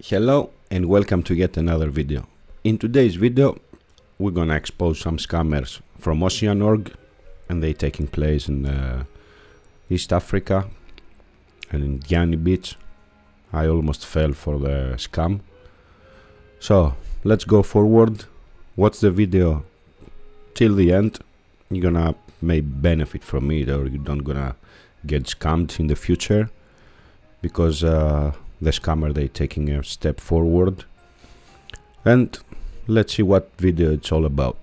Hello and welcome to yet another video. In today's video we're gonna expose some scammers from Oceanorg, and they taking place in East Africa and in Gianni Beach. I almost fell for the scam. So let's go forward, watch the video till the end. You're gonna maybe benefit from it, or you're not gonna get scammed in the future, because the scammer, they taking a step forward. And let's see what video it's all about.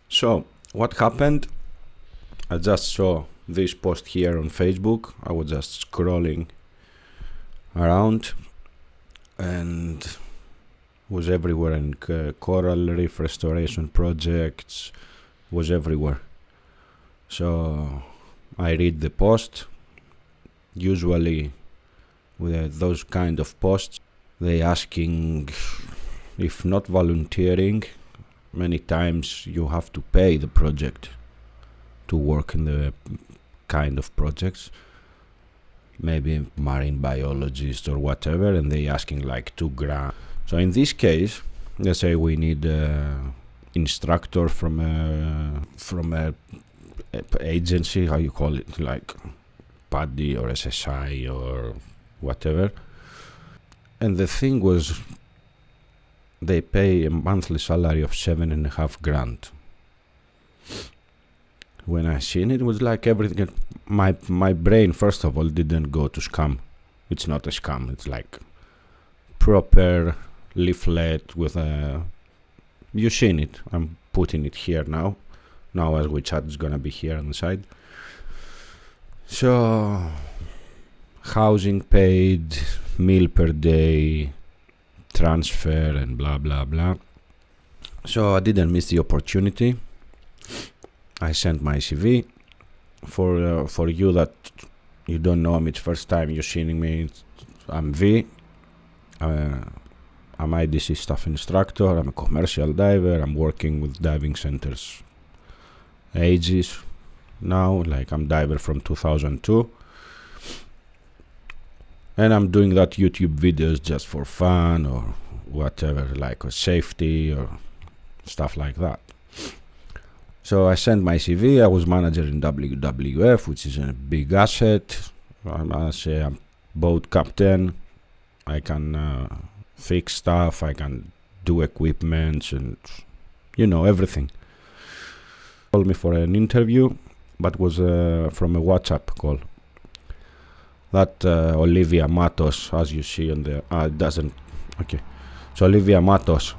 So what happened? I just saw this post here on Facebook. I was just scrolling around and was everywhere, in coral reef restoration projects, was everywhere. So I read the post. Usually with those kind of posts, they asking, if not volunteering, many times you have to pay the project to work in the kind of projects, maybe marine biologist or whatever, and they asking like $2,000. So in this case, let's say we need an instructor from a agency, how you call it, like PADI or SSI or whatever. And the thing was, they pay a monthly salary of $7,500. When I seen it, was like everything. My brain, first of all, didn't go to scam. It's not a scam. It's like proper leaflet with a. You seen it. I'm putting it here now. Now as we chat, it's gonna be here on the side. So housing paid, meal per day, transfer, and blah blah blah. So I didn't miss the opportunity. I sent my CV. For you that you don't know me, it's first time you're seeing me. I'm V. I'm IDC staff instructor. I'm a commercial diver. I'm working with diving centers ages now. Like, I'm diver from 2002. And I'm doing that YouTube videos just for fun or whatever, like safety or stuff like that. So I sent my CV. I was manager in WWF, which is a big asset. I'm a boat captain. I can fix stuff. I can do equipment and, everything. Called me for an interview, but was from a WhatsApp call. That Olivia Matos, as you see on the it doesn't. Okay, so Olivia Matos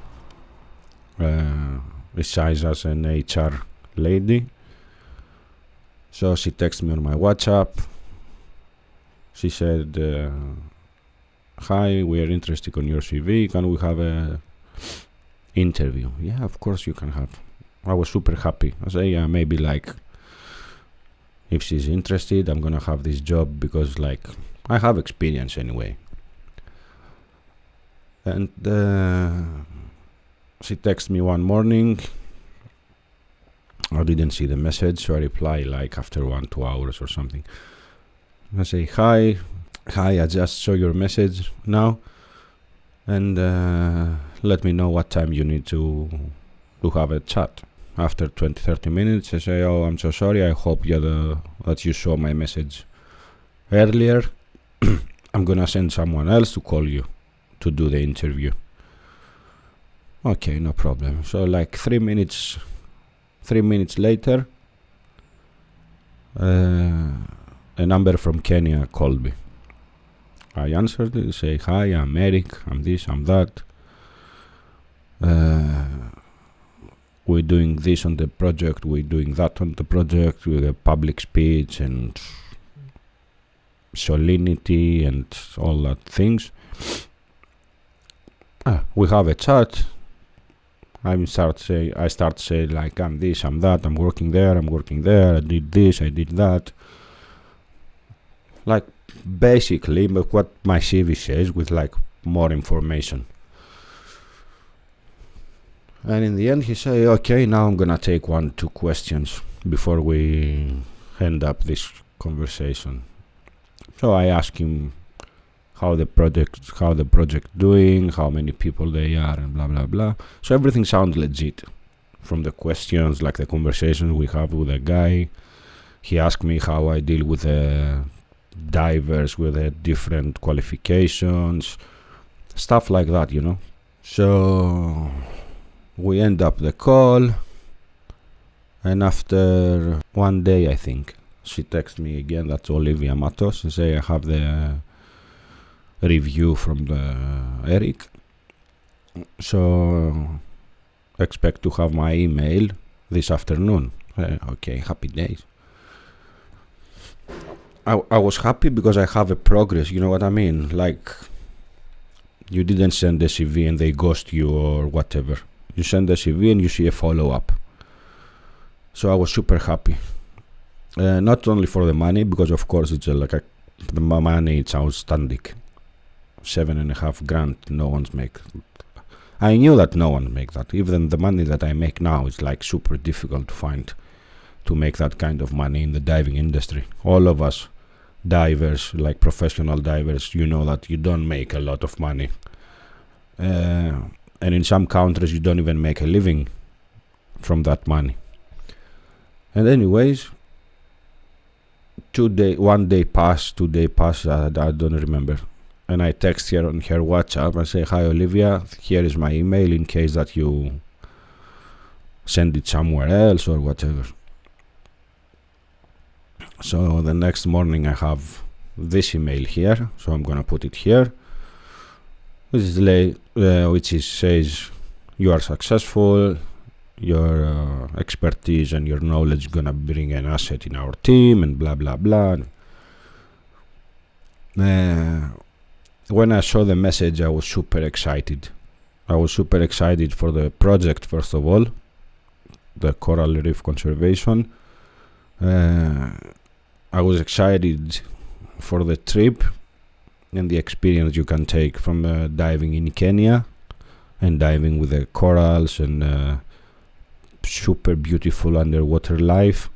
resides as an HR lady. So she texted me on my WhatsApp. She said, "Hi, we are interested in your CV. Can we have a interview?" Yeah, of course you can have. I was super happy. I said, yeah, maybe like, if she's interested, I'm gonna have this job, because like I have experience anyway. And she texted me one morning. I didn't see the message, so I reply like after 1-2 hours or something. I say, hi, I just saw your message now, and let me know what time you need to have a chat. After 20-30 minutes, I say, oh, I'm so sorry, I hope that you saw my message earlier. I'm gonna send someone else to call you to do the interview. Okay, no problem. So like 3 minutes later, a number from Kenya called me. I answered it, say, hi, I'm Eric, I'm this, I'm that. We're doing this on the project, we're doing that on the project, with a public speech and solemnity and all that things. We have a chat. I start say like, I'm this, I'm that, I'm working there, I did this, I did that. Like basically what my CV says, with like more information. And in the end he say, okay, now I'm gonna take 1-2 questions before we end up this conversation. So I ask him how the project doing, how many people they are, and blah blah blah. So everything sounds legit from the questions, like the conversation we have with the guy. He asked me how I deal with the divers with the different qualifications, stuff like that, you know. So we end up the call, and after one day, I think, she texted me again, that's Olivia Matos, and say I have the review from the Eric, so expect to have my email this afternoon. Okay, happy days. I was happy because I have a progress, you know what I mean? Like, you didn't send a CV and they ghost you or whatever. You send a CV and you see a follow-up. So I was super happy. Not only for the money, because of course it's the money, it's outstanding. 7.5 grand, no one's make. I knew that no one make that. Even the money that I make now is like super difficult to find, to make that kind of money in the diving industry. All of us divers, like professional divers, you know that you don't make a lot of money. And in some countries you don't even make a living from that money. And anyways, 1 day passed, 2 day passed, I don't remember. And I text her on her WhatsApp and say, hi Olivia, here is my email in case that you send it somewhere else or whatever. So the next morning I have this email here, so I'm gonna put it here, which says you are successful, your expertise and your knowledge gonna bring an asset in our team, and blah blah blah. When I saw the message, I was super excited. I was super excited for the project, first of all, the coral reef conservation. I was excited for the trip and the experience you can take from diving in Kenya and diving with the corals and super beautiful underwater life,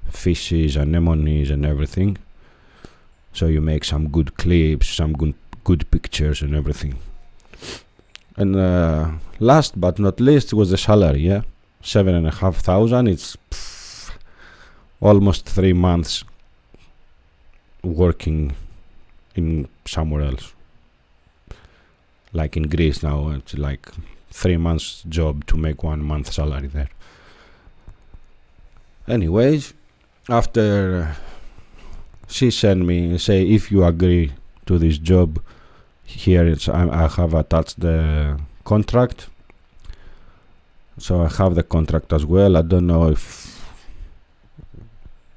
fishes, anemones and everything. So you make some good clips, some good pictures and everything. And last but not least was the salary, yeah? 7,500, it's almost 3 months working in somewhere else. Like in Greece now, it's like 3 months job to make 1 month salary there. Anyways, after she sent me, say, if you agree to this job, here I have attached the contract. So I have the contract as well. I don't know if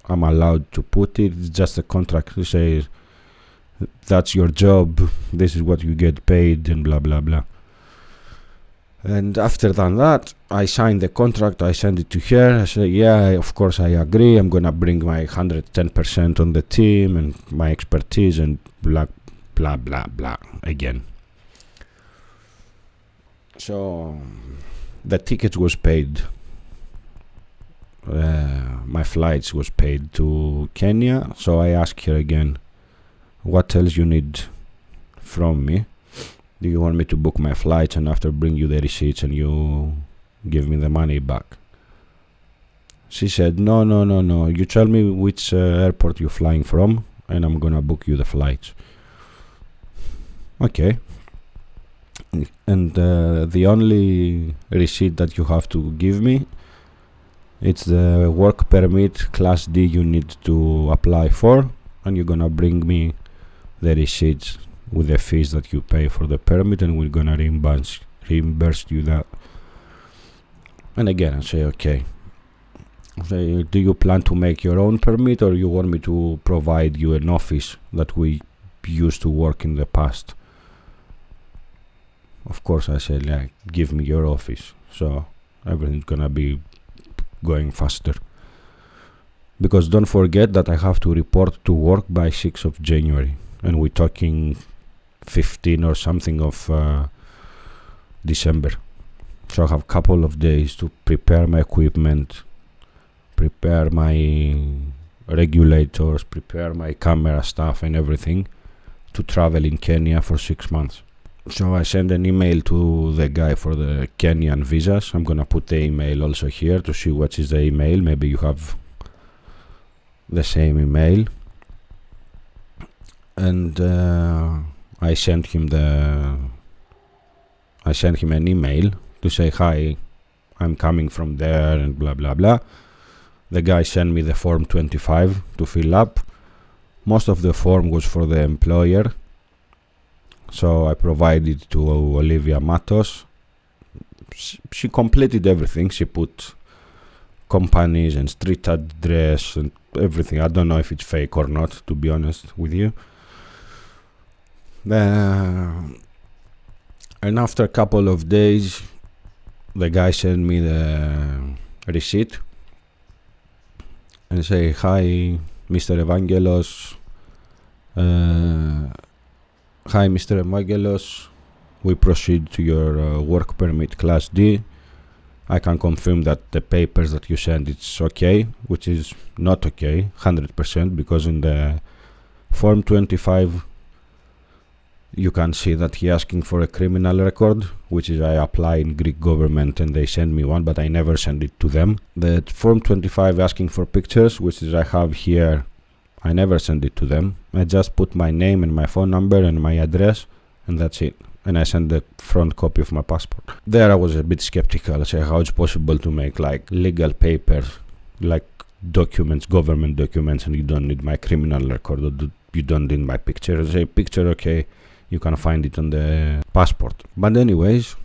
I'm allowed to put it. It's just a contract to say that's your job, this is what you get paid, and blah blah blah. And after that, I signed the contract, I sent it to her. I said, yeah, of course I agree, I'm gonna bring my 110% on the team and my expertise and blah blah blah blah again. So the tickets was paid, my flights was paid to Kenya. So I asked her again, what else you need from me? Do you want me to book my flights and after bring you the receipts and you give me the money back? She said, no, you tell me which airport you're flying from and I'm gonna book you the flights. Okay. And the only receipt that you have to give me, it's the work permit class D you need to apply for, and you're gonna bring me the receipts with the fees that you pay for the permit, and we're gonna reimburse you that. And again, I say, okay. Say, do you plan to make your own permit, or you want me to provide you an office that we used to work in the past? Of course, I said, yeah, give me your office, so everything's gonna be going faster. Because don't forget that I have to report to work by 6th of January, and we're talking 15 or something of December. So I have a couple of days to prepare my equipment, prepare my regulators, prepare my camera stuff and everything to travel in Kenya for 6 months. So I sent an email to the guy for the Kenyan visas. I'm gonna put the email also here to see what is the email. Maybe you have the same email. And I sent him an email to say, hi, I'm coming from there and blah blah blah. The guy sent me the form 25 to fill up. Most of the form was for the employer, so I provided to Olivia Matos. She completed everything. She put companies and street address and everything. I don't know if it's fake or not, to be honest with you. And after a couple of days, the guy sent me the receipt and say, hi, Mr. Evangelos. Hi, Mr. Evangelos. We proceed to your work permit class D. I can confirm that the papers that you sent, it's okay, which is not okay, 100%, because in the form 25, you can see that he asking for a criminal record, which is I apply in Greek government and they send me one, but I never send it to them. The form 25 asking for pictures, which is I have here, I never send it to them. I just put my name and my phone number and my address, and that's it. And I send the front copy of my passport. There I was a bit skeptical. I say, how it's possible to make like legal papers, like documents, government documents, and you don't need my criminal record, or you don't need my picture. I say, picture, okay, you can find it on the passport. But anyways,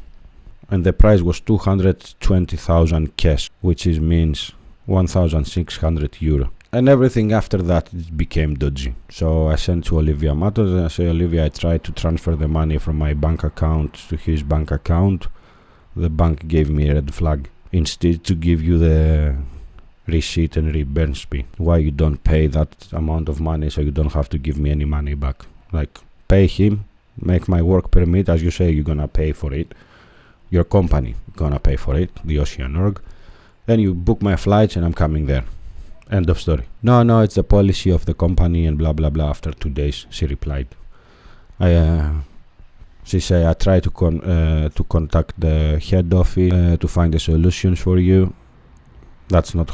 and the price was 220,000 cash, which means 1,600 euro. And everything after that it became dodgy. So I sent to Olivia Matos and I say, Olivia, I tried to transfer the money from my bank account to his bank account. The bank gave me a red flag. Instead to give you the receipt and reimburse me. Why you don't pay that amount of money so you don't have to give me any money back? Like, pay him, make my work permit, as you say, you're gonna pay for it. Your company gonna pay for it, the Ocean Org. Then you book my flights and I'm coming there. End of story. No, it's the policy of the company and blah blah blah. After 2 days, she replied. She said, I try to contact the head office to find a solution for you. That's not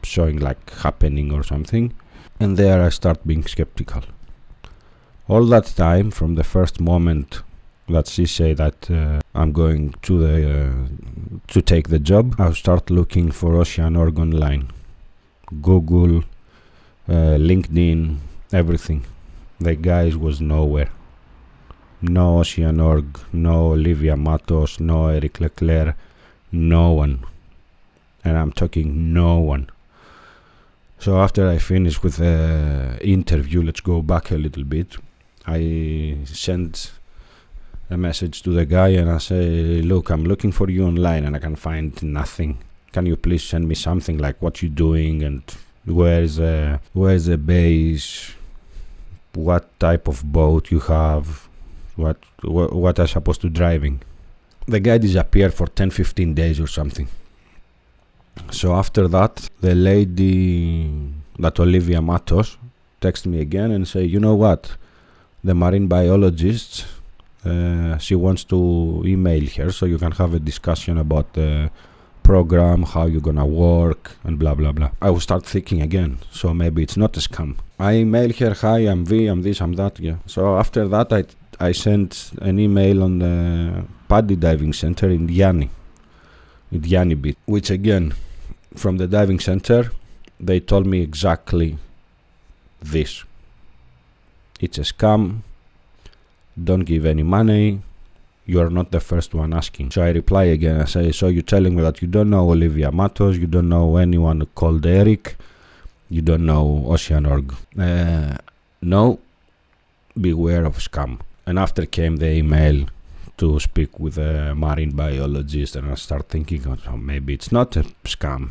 showing like happening or something. And there I start being skeptical. All that time, from the first moment that she said that I'm going to take the job, I start looking for Ocean Org online. Google, LinkedIn, everything. The guys was nowhere. No Ocean Org, no Olivia Matos, no Eric Leclerc, no one. And I'm talking no one. So after I finished with the interview, let's go back a little bit. I sent a message to the guy and I say, look, I'm looking for you online and I can find nothing. Can you please send me something like what you're doing and where's the base, what type of boat you have, what I'm supposed to driving. The guy disappeared for 10-15 days or something. So after that, the lady, that Olivia Matos, texted me again and say, you know what, the marine biologist, she wants to email her so you can have a discussion about the program, how you're gonna work and blah blah blah. I will start thinking again, so maybe it's not a scam. I email her, hi, I'm V, I'm this, I'm that, yeah. So after that I sent an email on the PADI diving center in Diani Beach, which again, from the diving center, they told me exactly this. It's a scam, don't give any money, you are not the first one asking. So I reply again, I say, so you're telling me that you don't know Olivia Matos, you don't know anyone called Eric, you don't know Ocean Org. No, beware of scam. And after came the email to speak with a marine biologist, and I start thinking, oh, maybe it's not a scam,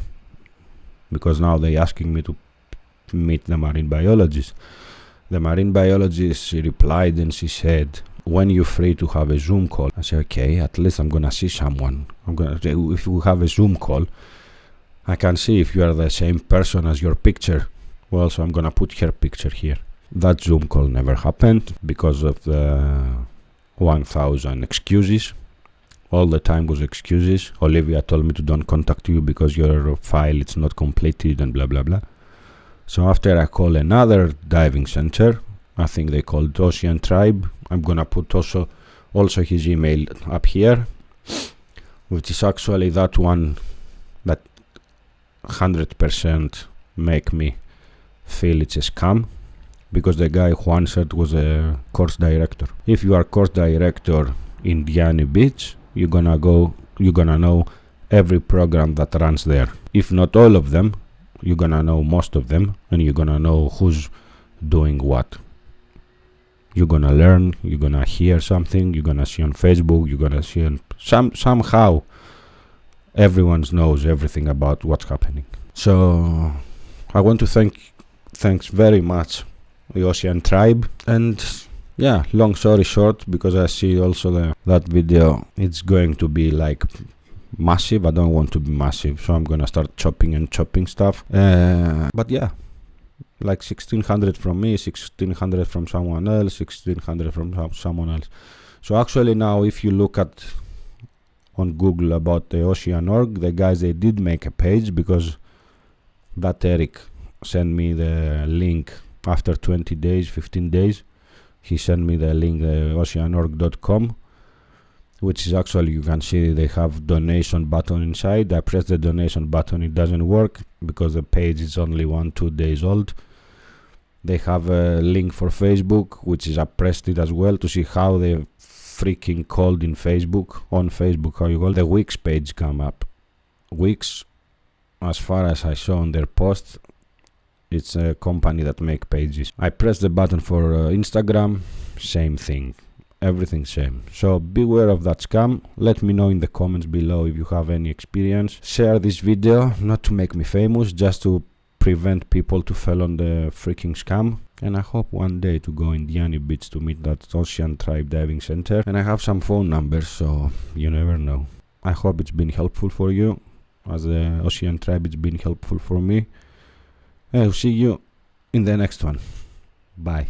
because now they're asking me to meet the marine biologist. The marine biologist, she replied and she said, when you're free to have a Zoom call, I say, okay, at least I'm gonna see someone. If we have a Zoom call, I can see if you are the same person as your picture. Well, so I'm gonna put her picture here. That Zoom call never happened because of the 1000 excuses. All the time was excuses. Olivia told me to don't contact you because your file is not completed and blah blah blah. So after I call another diving center, I think they called Ocean Tribe. I'm gonna put also his email up here, which is actually that one that 100% make me feel it's a scam, because the guy who answered was a course director. If you are course director in Diani Beach, you're gonna know every program that runs there. If not all of them, you're gonna know most of them, and you're gonna know who's doing what. You're gonna learn, you're gonna hear something, you're gonna see on Facebook, you're gonna see on somehow everyone knows everything about what's happening. So I want to thanks very much the Ocean Tribe. And yeah, long story short, because I see also that video, it's going to be like massive. I don't want to be massive, so I'm gonna start chopping stuff. But yeah, like 1600 from me, 1600 from someone else, 1600 from someone else. So actually now, if you look at on Google about the Ocean.org, the guys, they did make a page, because that Eric sent me the link after 20 days, 15 days. He sent me the link, the oceanorg.com, which is actually, you can see they have donation button inside. I press the donation button, it doesn't work because the page is only 1-2 days old. They have a link for Facebook, which is I pressed it as well to see how they freaking called in Facebook, on Facebook, how you call the Wix page come up. Wix, as far as I saw on their post, it's a company that make pages. I press the button for Instagram, same thing, everything same. So beware of that scam. Let me know in the comments below if you have any experience. Share this video, not to make me famous, just to prevent people to fall on the freaking scam. And I hope one day to go in Diani Beach to meet that Ocean Tribe Diving Center. And I have some phone numbers, so you never know. I hope it's been helpful for you. As the Ocean Tribe, it's been helpful for me. I'll see you in the next one. Bye.